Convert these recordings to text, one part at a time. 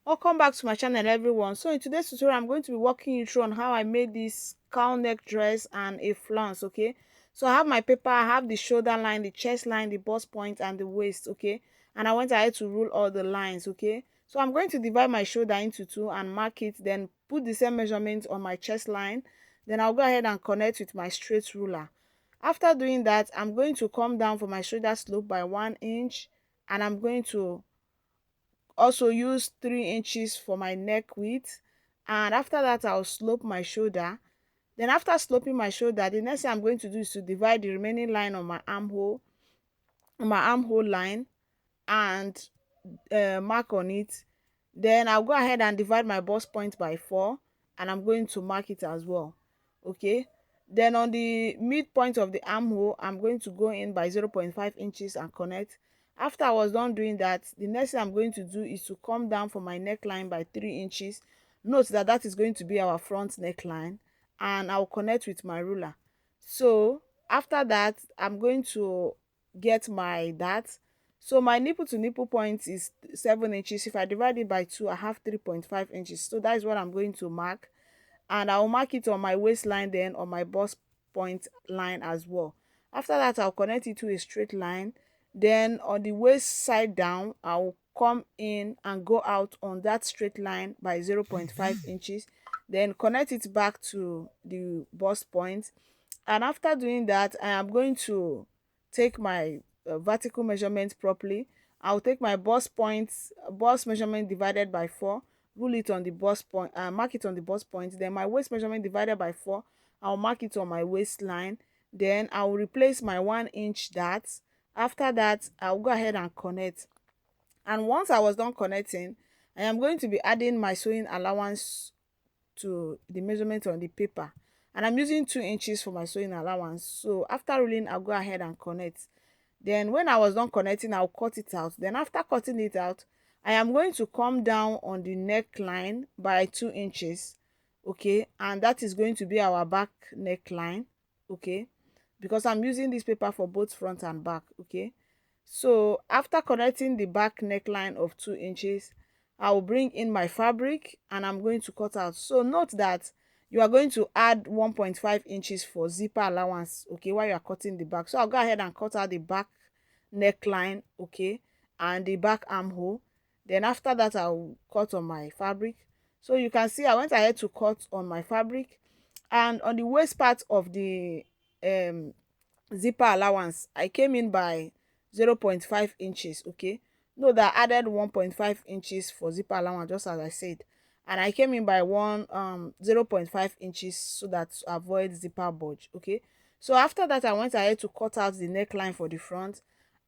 Welcome back to my channel, everyone. So in today's tutorial, I'm going to be walking you through on how I made this cowl neck dress and a flounce. Okay, so I have my paper, I have the shoulder line, the chest line, the bust point, and the waist. Okay, and I went ahead to rule all the lines. Okay, so I'm going to divide my shoulder into two and mark it, then put the same measurement on my chest line. Then I'll go ahead and connect with my straight ruler. After doing that, I'm going to come down for my shoulder slope by 1 inch, and I'm going to also use 3 inches for my neck width. And after that, I'll slope my shoulder. Then after sloping my shoulder, the next thing I'm going to do is to divide the remaining line on my armhole line, and mark on it. Then I'll go ahead and divide my bust point by 4, and I'm going to mark it as well. Okay, then on the midpoint of the armhole, I'm going to go in by 0.5 inches and connect. After I was done doing that, the next thing I'm going to do is to come down for my neckline by 3 inches. Note that that is going to be our front neckline, and I'll connect with my ruler. So after that, I'm going to get my dart. So my nipple to nipple point is 7 inches. If I divide it by 2, I have 3.5 inches. So that is what I'm going to mark. And I'll mark it on my waistline, then on my bust point line as well. After that, I'll connect it to a straight line. Then on the waist side down, I'll come in and go out on that straight line by 0.5 inches. Then connect it back to the bust point. And after doing that, I am going to take my vertical measurement properly. I'll take my bust measurement divided by 4, rule it on the bust point, mark it on the bust point. Then my waist measurement divided by 4, I'll mark it on my waistline. Then I'll replace my 1 inch dart. After that, I'll go ahead and connect. And once I was done connecting, I am going to be adding my sewing allowance to the measurement on the paper, and I'm using 2 inches for my sewing allowance. So after ruling, I'll go ahead and connect. Then when I was done connecting, I'll cut it out. Then after cutting it out, I am going to come down on the neckline by 2 inches. Okay, and that is going to be our back neckline. Okay, because I'm using this paper for both front and back. Okay, so after connecting the back neckline of 2 inches, I will bring in my fabric and I'm going to cut out. So note that you are going to add 1.5 inches for zipper allowance, okay, while you are cutting the back. So I'll go ahead and cut out the back neckline, okay, and the back armhole. Then after that, I'll cut on my fabric. So you can see I went ahead to cut on my fabric, and on the waist part of the zipper allowance, I came in by 0.5 inches. Okay, no, that I added 1.5 inches for zipper allowance, just as I said, and I came in by 0.5 inches so that to avoid zipper bulge. Okay, so after that, I went ahead to cut out the neckline for the front,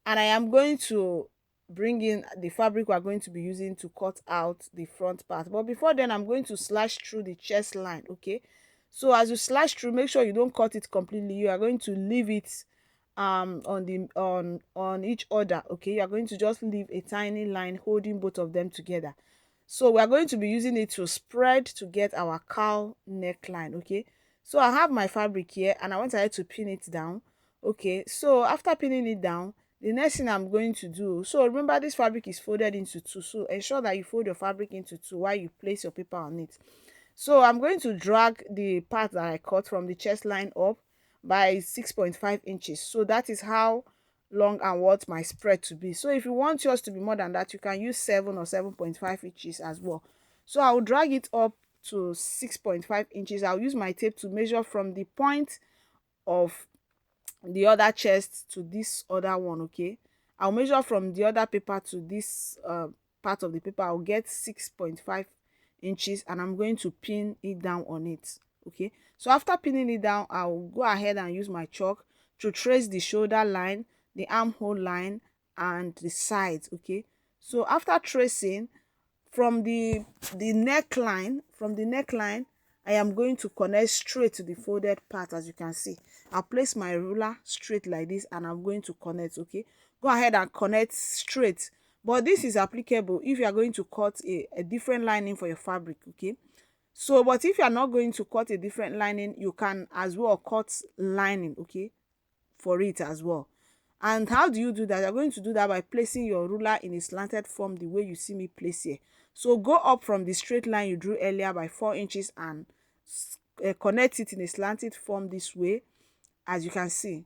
and I am going to bring in the fabric we are going to be using to cut out the front part. But before then, I'm going to slash through the chest line. Okay, so as you slash through, make sure you don't cut it completely. You are going to leave it on each other. Okay, you are going to just leave a tiny line holding both of them together. So we are going to be using it to spread to get our cowl neckline. Okay, so I have my fabric here and I want to pin it down. Okay, so after pinning it down, the next thing I'm going to do, so remember this fabric is folded into two, so ensure that you fold your fabric into two while you place your paper on it. So I'm going to drag the part that I cut from the chest line up by 6.5 inches. So that is how long I want my spread to be. So if you want yours to be more than that, you can use 7 or 7.5 inches as well. So I'll drag it up to 6.5 inches. I'll use my tape to measure from the point of the other chest to this other one. Okay, I'll measure from the other paper to this part of the paper. I'll get 6.5 inches and I'm going to pin it down on it. Okay, so after pinning it down, I'll go ahead and use my chalk to trace the shoulder line, the armhole line, and the sides. Okay, so after tracing from the neckline, I am going to connect straight to the folded part. As you can see, I'll place my ruler straight like this and I'm going to connect. Okay, go ahead and connect straight, but this is applicable if you are going to cut a different lining for your fabric. Okay, so but if you are not going to cut a different lining, you can as well cut lining, okay, for it as well. And how do you do that? You're going to do that by placing your ruler in a slanted form the way you see me place here. So go up from the straight line you drew earlier by 4 inches and connect it in a slanted form this way, as you can see.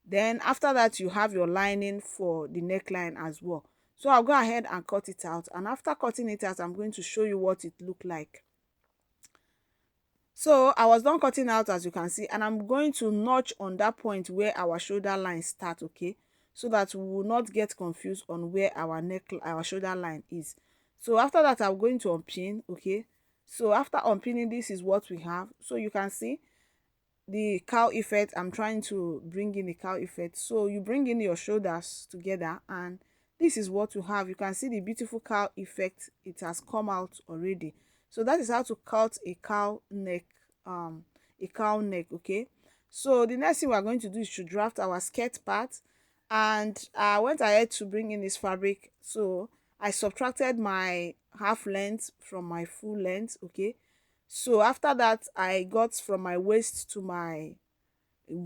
Then after that, you have your lining for the neckline as well. So I'll go ahead and cut it out, and after cutting it out, I'm going to show you what it looked like. So I was done cutting out, as you can see, and I'm going to notch on that point where our shoulder line start, okay, so that we will not get confused on where our shoulder line is. So after that, I'm going to unpin, okay. So after unpinning, this is what we have. So you can see the cowl effect. I'm trying to bring in the cowl effect. So you bring in your shoulders together, and this is what you have. You can see the beautiful cowl effect. It has come out already. So that is how to cut a cowl neck, okay. So the next thing we are going to do is to draft our skirt part, and I went ahead to bring in this fabric. So I subtracted my half length from my full length, okay. So after that, I got from my waist to my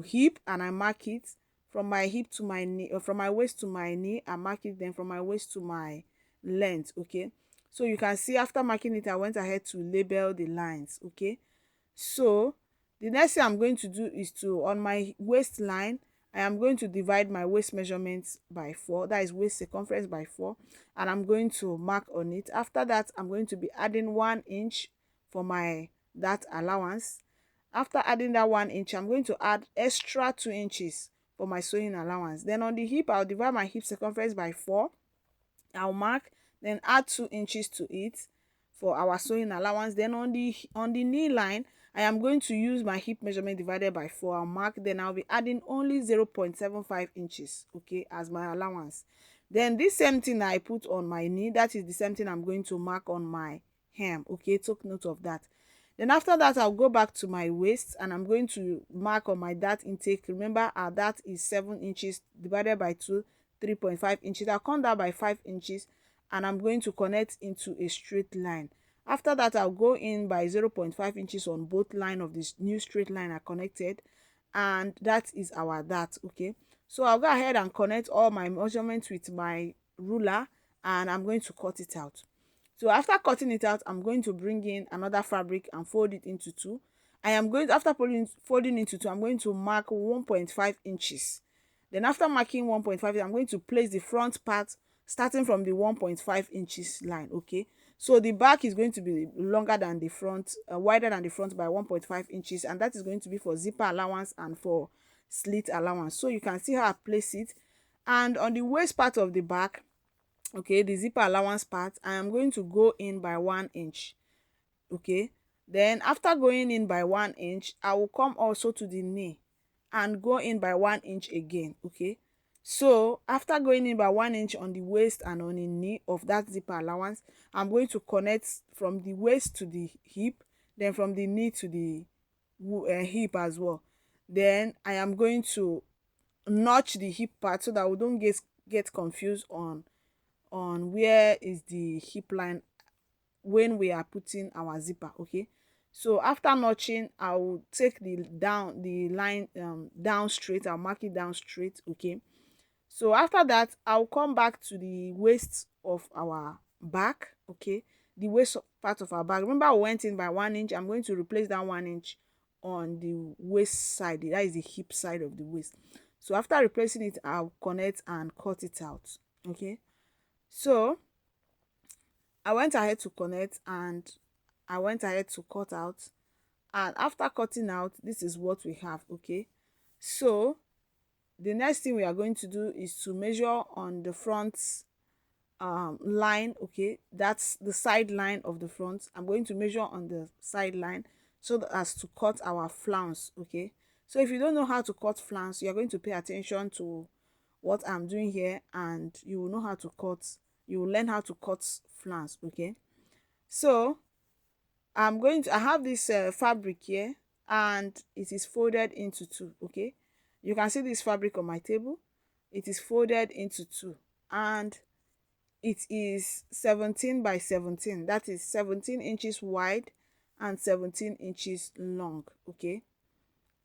hip and I mark it. From my hip to my knee, or from my waist to my knee, I mark it. Then from my waist to my length, okay. So you can see after marking it, I went ahead to label the lines, okay. So the next thing I'm going to do is to, on my waistline, I am going to divide my waist measurements by 4, that is waist circumference by 4, and I'm going to mark on it. After that, I'm going to be adding 1 inch for my that allowance. After adding that 1 inch, I'm going to add extra 2 inches for my sewing allowance. Then on the hip, I'll divide my hip circumference by 4. I'll mark, then add 2 inches to it for our sewing allowance. Then on the knee line, I am going to use my hip measurement divided by 4. I'll mark, then I'll be adding only 0.75 inches, okay, as my allowance. Then this same thing I put on my knee, that is the same thing I'm going to mark on my hem, okay. Take note of that. Then after that, I'll go back to my waist and I'm going to mark on my dart intake. Remember, our dart is 7 inches divided by 2, 3.5 inches. I'll count that by 5 inches and I'm going to connect into a straight line. After that, I'll go in by 0.5 inches on both line of this new straight line I connected, and that is our dart, okay. So I'll go ahead and connect all my measurements with my ruler and I'm going to cut it out. So after cutting it out, I'm going to bring in another fabric and fold it into 2. I am going to, after folding into 2, I'm going to mark 1.5 inches. Then after marking 1.5, I'm going to place the front part starting from the 1.5 inches line, okay. So the back is going to be longer than the front, wider than the front by 1.5 inches, and that is going to be for zipper allowance and for slit allowance. So you can see how I place it. And on the waist part of the back, okay, the zipper allowance part, I am going to go in by 1 inch, okay. Then after going in by 1 inch, I will come also to the knee and go in by 1 inch again, okay. So after going in by 1 inch on the waist and on the knee of that zipper allowance, I'm going to connect from the waist to the hip, then from the knee to the hip as well. Then I am going to notch the hip part so that we don't get confused on where is the hip line when we are putting our zipper, okay. So after notching, I will take the line down straight. I'll mark it down straight, okay. So after that, I'll come back to the waist of our back, okay, the waist part of our back. Remember, we went in by 1 inch. I'm going to replace that 1 inch on the waist side, that is the hip side of the waist. So after replacing it, I'll connect and cut it out, okay. So I went ahead to connect and I went ahead to cut out, and after cutting out, this is what we have, okay. So the next thing we are going to do is to measure on the front line, okay, that's the side line of the front. I'm going to measure on the side line so that as to cut our flounce, okay. So if you don't know how to cut flounce, you're going to pay attention to what I'm doing here and you will know how to cut, you will learn how to cut flounce, okay. So I have this fabric here and it is folded into 2, okay. You can see this fabric on my table. It is folded into 2 and it is 17 by 17, that is 17 inches wide and 17 inches long, okay.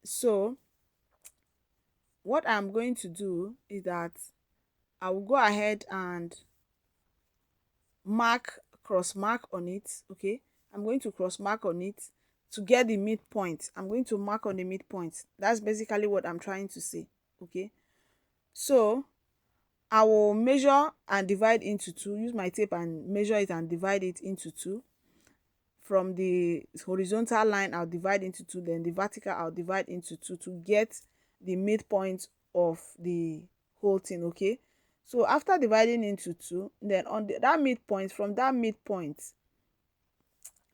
So what I'm going to do is that I will go ahead and cross mark on it. Okay, I'm going to cross mark on it to get the midpoint. I'm going to mark on the midpoint. That's basically what I'm trying to say. Okay, so I will measure and divide into two, use my tape and measure it and divide it into two. From the horizontal line, I'll divide into two, then the vertical, I'll divide into two to get the midpoint of the whole thing. Okay, so after dividing into two, then on that midpoint, from that midpoint,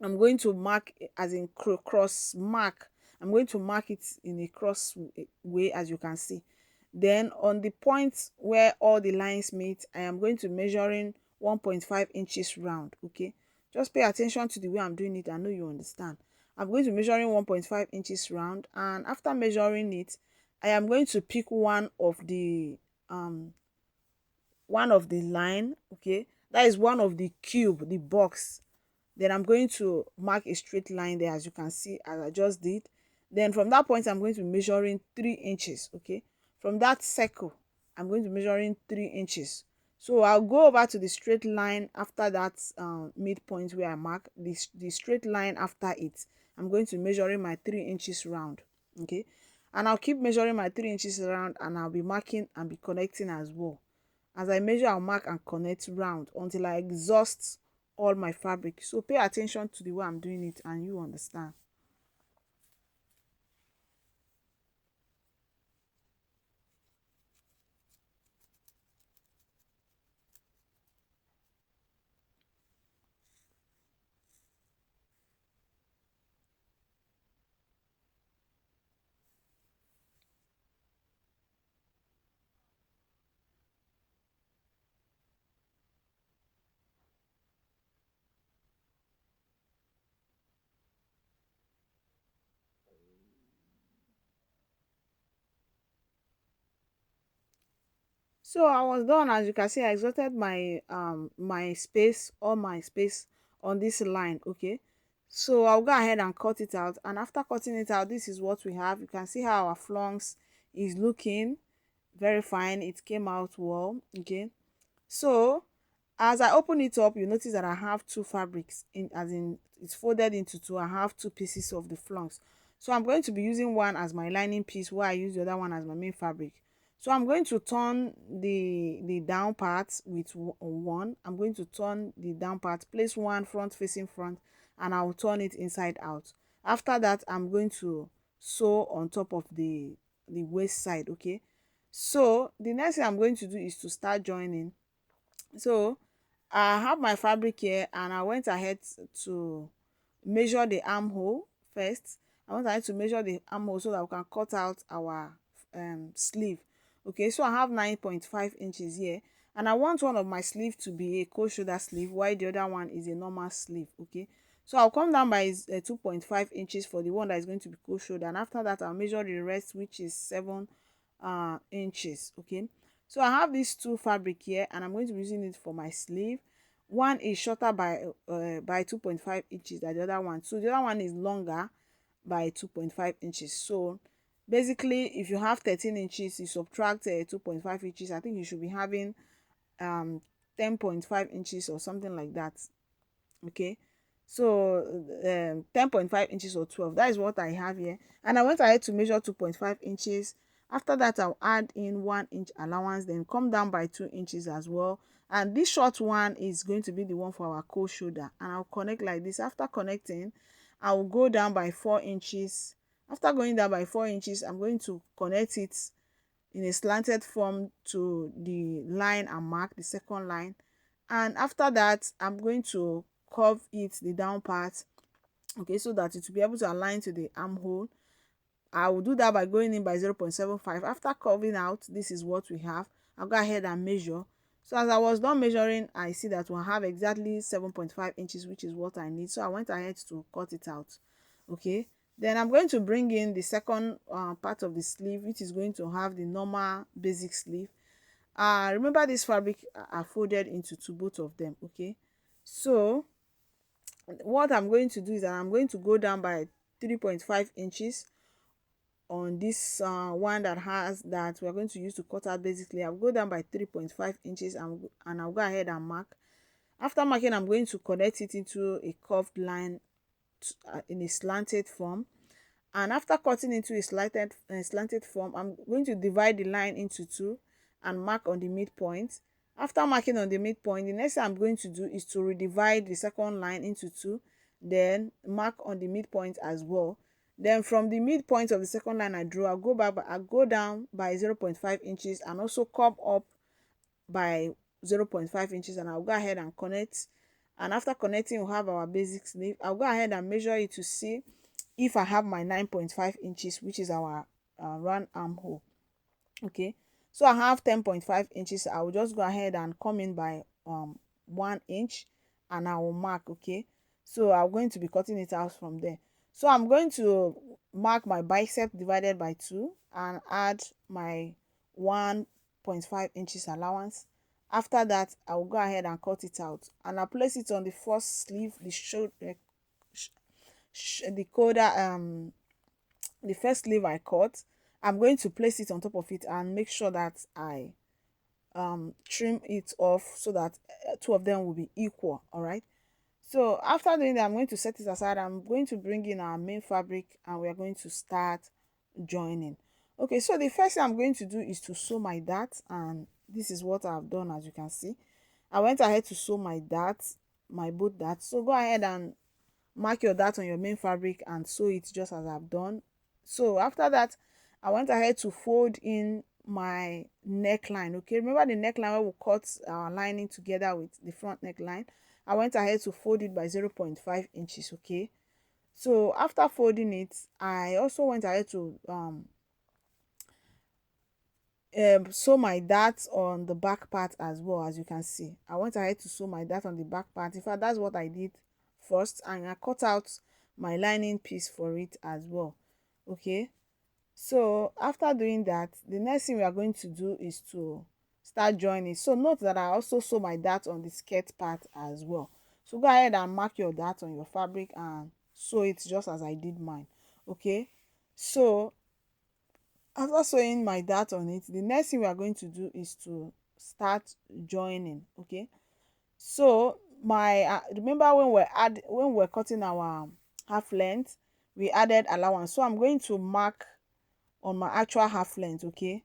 I'm going to mark as in cross mark. I'm going to mark it in a cross way, as you can see. Then on the point where all the lines meet, I am going to measuring 1.5 inches round. Okay, just pay attention to the way I'm doing it. I know you understand. I'm going to measuring 1.5 inches round, and after measuring it, I am going to pick um one of the line. Okay, that is one of the cube, the box. Then I'm going to mark a straight line there, as you can see, as I just did. Then from that point, I'm going to be measuring 3 inches. Okay, from that circle, I'm going to be measuring 3 inches. So I'll go over to the straight line after that midpoint where I mark the straight line after it. I'm going to be measuring my 3 inches round. Okay, and I'll keep measuring my 3 inches round, and I'll be marking and be connecting as well. As I measure, I'll mark and connect round until I exhaust all my fabric. So pay attention to the way I'm doing it and you understand. So I was done. As you can see, I exhausted my space, all my space on this line. Okay, so I'll go ahead and cut it out, and after cutting it out, this is what we have. You can see how our flounce is looking very fine. It came out well. Okay, so as I open it up, you notice that I have two fabrics, in as in it's folded into two. I have two pieces of the flounce. So I'm going to be using one as my lining piece while I use the other one as my main fabric. So I'm going to turn the down part with one. I'm going to turn the down part, place one front facing front, and I'll turn it inside out. After that, I'm going to sew on top of the waist side. Okay, so the next thing I'm going to do is to start joining. So I have my fabric here, and I went ahead to measure the armhole first. I went ahead to measure the armhole so that we can cut out our sleeve. Okay, so I have 9.5 inches here, and I want one of my sleeve to be a cold shoulder sleeve while the other one is a normal sleeve. Okay, so I'll come down by 2.5 inches for the one that is going to be cold shoulder, and after that I'll measure the rest, which is 7 inches. Okay, so I have these two fabric here, and I'm going to be using it for my sleeve. One is shorter by 2.5 inches than the other one, so the other one is longer by 2.5 inches. So basically, if you have 13 inches, you subtract 2.5 inches, I think you should be having um 10.5 inches or something like that. Okay, so 10.5 inches or 12, that is what I have here, and I went ahead to measure 2.5 inches. After that, I'll add in 1 inch allowance, then come down by 2 inches as well, and this short one is going to be the one for our cold shoulder, and I'll connect like this. After connecting, I will go down by 4 inches. After going down by 4 inches, I'm going to connect it in a slanted form to the line and mark the second line, and after that I'm going to curve it, the down part. Okay, so that it will be able to align to the armhole. I will do that by going in by 0.75. After curving out, this is what we have. I'll go ahead and measure. So as I was done measuring, I see that we'll have exactly 7.5 inches, which is what I need. So I went ahead to cut it out. Okay, then I'm going to bring in the second part of the sleeve, which is going to have the normal basic sleeve. Remember, this fabric are folded into two, both of them. Okay, so what I'm going to do is that I'm going to go down by 3.5 inches on this one that has that we're going to use to cut out basically, I'll go down by 3.5 inches and I'll go ahead and mark. After marking, I'm going to connect it into a curved line in a slanted form. And after cutting into a slanted form, I'm going to divide the line into two and mark on the midpoint. After marking on the midpoint, the next thing I'm going to do is to redivide the second line into two, then mark on the midpoint as well. Then from the midpoint of the second line I drew, I'll go down by 0.5 inches and also come up by 0.5 inches, and I'll go ahead and connect. And after connecting, we'll have our basic sleeve. I'll go ahead and measure it to see if I have my 9.5 inches, which is our round armhole. Okay, so I have 10.5 inches. I will just go ahead and come in by 1 inch and I will mark. Okay, so I'm going to be cutting it out from there. So I'm going to mark my bicep divided by 2 and add my 1.5 inches allowance. After that, I will go ahead and cut it out and I'll place it on the first sleeve, the shoulder, the first sleeve I cut. I'm going to place it on top of it and make sure that I trim it off so that two of them will be equal. All right, so after doing that, I'm going to set it aside. I'm going to bring in our main fabric and we are going to start joining. Okay, so the first thing I'm going to do is to sew my dart, and this is what I've done. As you can see, I went ahead to sew my dart, my both darts. So go ahead and mark your dart on your main fabric and sew it just as I've done. So after that, I went ahead to fold in my neckline. Okay, remember the neckline where we cut our lining together with the front neckline? I went ahead to fold it by 0.5 inches. Okay, so after folding it, I also went ahead to sew my dart on the back part as well. As you can see, I went ahead to sew my dart on the back part. In fact, that's what I did first, and I cut out my lining piece for it as well. Okay, so after doing that, the next thing we are going to do is to start joining. So note that I also sew my dart on the skirt part as well. So go ahead and mark your dart on your fabric and sew it just as I did mine. Okay, so after sewing my dart on it, the next thing we are going to do is to start joining. Okay, so my remember when we're cutting our half length, we added allowance. So I'm going to mark on my actual half length. Okay,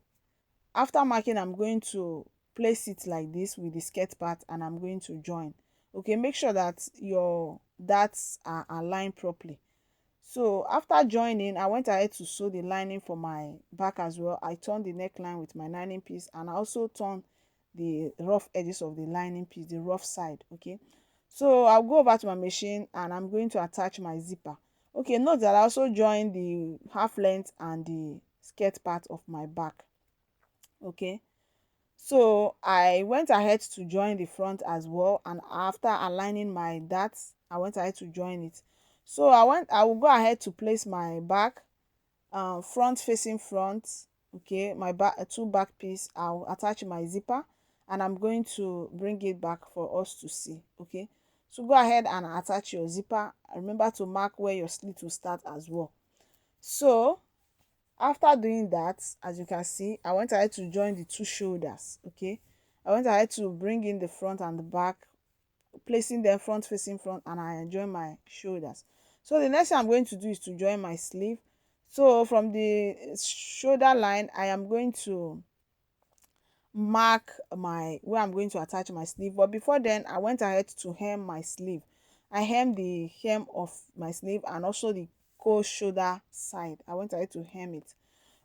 after marking, I'm going to place it like this with the skirt part and I'm going to join. Okay, make sure that your darts are aligned properly. So after joining, I went ahead to sew the lining for my back as well. I turned the neckline with my lining piece and I also turned the rough edges of the lining piece, the rough side. Okay, so I'll go over to my machine and I'm going to attach my zipper. Okay, note that I also joined the half length and the skirt part of my back. Okay, so I went ahead to join the front as well, and after aligning my darts, I went ahead to join it. So I will go ahead to place my back front facing front. Okay, my back two back piece, I'll attach my zipper and I'm going to bring it back for us to see. Okay, so go ahead and attach your zipper. Remember to mark where your slit will start as well. So after doing that, as you can see, I went ahead to join the two shoulders. Okay, I went ahead to bring in the front and the back, placing them front facing front, and I join my shoulders. So the next thing I'm going to do is to join my sleeve. So from the shoulder line, I am going to mark my where I'm going to attach my sleeve. But before then, I went ahead to hem my sleeve. I hem the hem of my sleeve and also the cold shoulder side. I went ahead to hem it.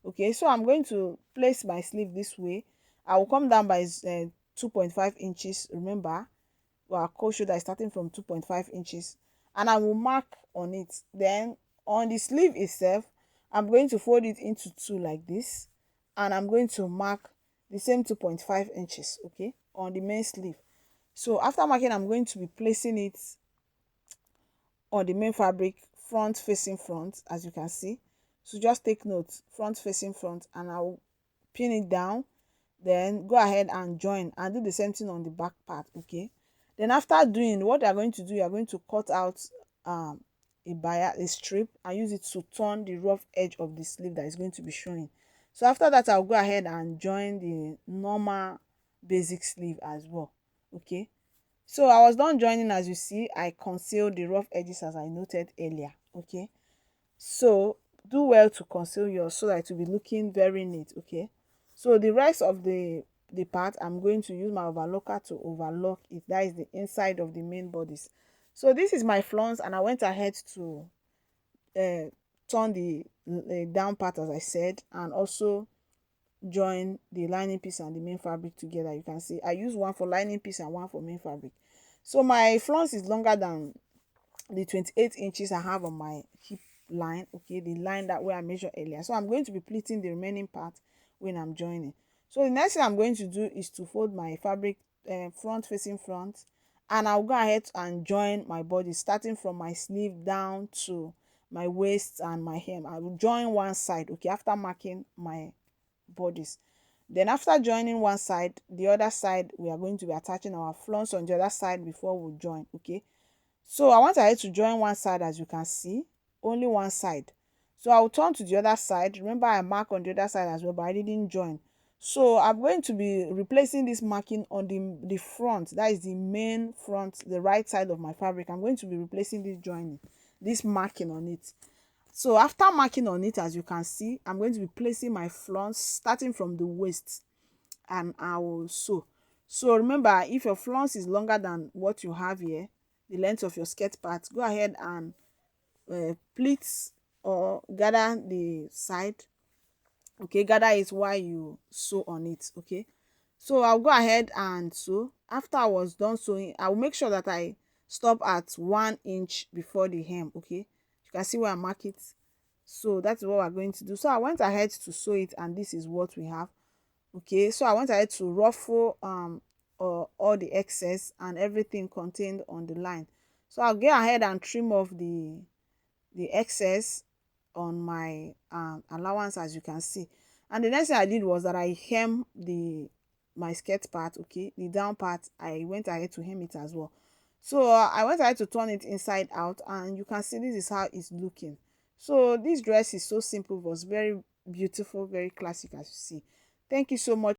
Okay, so I'm going to place my sleeve this way. I will come down by 2.5 inches. Remember, our cold shoulder is starting from 2.5 inches, and I will mark on it. Then on the sleeve itself, I'm going to fold it into two like this, and I'm going to mark the same 2.5 inches. Okay, on the main sleeve. So after marking, I'm going to be placing it on the main fabric front facing front, as you can see. So just take note, front facing front, and I'll pin it down, then go ahead and join and do the same thing on the back part. Okay, then after doing what you're going to do, you're going to cut out a strip and use it to turn the rough edge of the sleeve that is going to be showing. So after that, I'll go ahead and join the normal basic sleeve as well. Okay, so I was done joining. As you see, I concealed the rough edges as I noted earlier. Okay, so do well to conceal yours so that it will be looking very neat. Okay, so the rest of the part, I'm going to use my overlocker to overlock it. That is the inside of the main bodice. So this is my flounce, and I went ahead to uh, turn the down part, as I said, and also join the lining piece and the main fabric together. You can see I use one for lining piece and one for main fabric. So my flounce is longer than the 28 inches I have on my hip line. Okay, the line that where I measured earlier. So I'm going to be pleating the remaining part when I'm joining. So the next thing I'm going to do is to fold my fabric front facing front, and I'll go ahead and join my body starting from my sleeve down to my waist and my hem. I will join one side, okay, after marking my bodies. Then after joining one side, the other side, we are going to be attaching our flounce on the other side before we join. Okay, so I want I to join one side, as you can see, only one side. So I will turn to the other side. Remember, I mark on the other side as well, but I didn't join. So I'm going to be replacing this marking on the front, that is the main front, the right side of my fabric. I'm going to be replacing this joining, this marking on it. So after marking on it, as you can see, I'm going to be placing my flounce starting from the waist, and I will sew. So remember, if your flounce is longer than what you have here, the length of your skirt part, go ahead and pleat or gather the side. Okay, gather it while you sew on it. Okay, so I'll go ahead and sew. After I was done sewing, I will make sure that I stop at 1 inch before the hem. Okay, you can see where I mark it. So that's what we're going to do. So I went ahead to sew it, and this is what we have. Okay, so I went ahead to ruffle all the excess and everything contained on the line. So I'll go ahead and trim off the excess on my allowance, as you can see. And the next thing I did was that I hem my skirt part. Okay, the down part, I went ahead to hem it as well. So I went ahead to turn it inside out, and you can see this is how it's looking. So this dress is so simple, it was very beautiful, very classic, as you see. Thank you so much.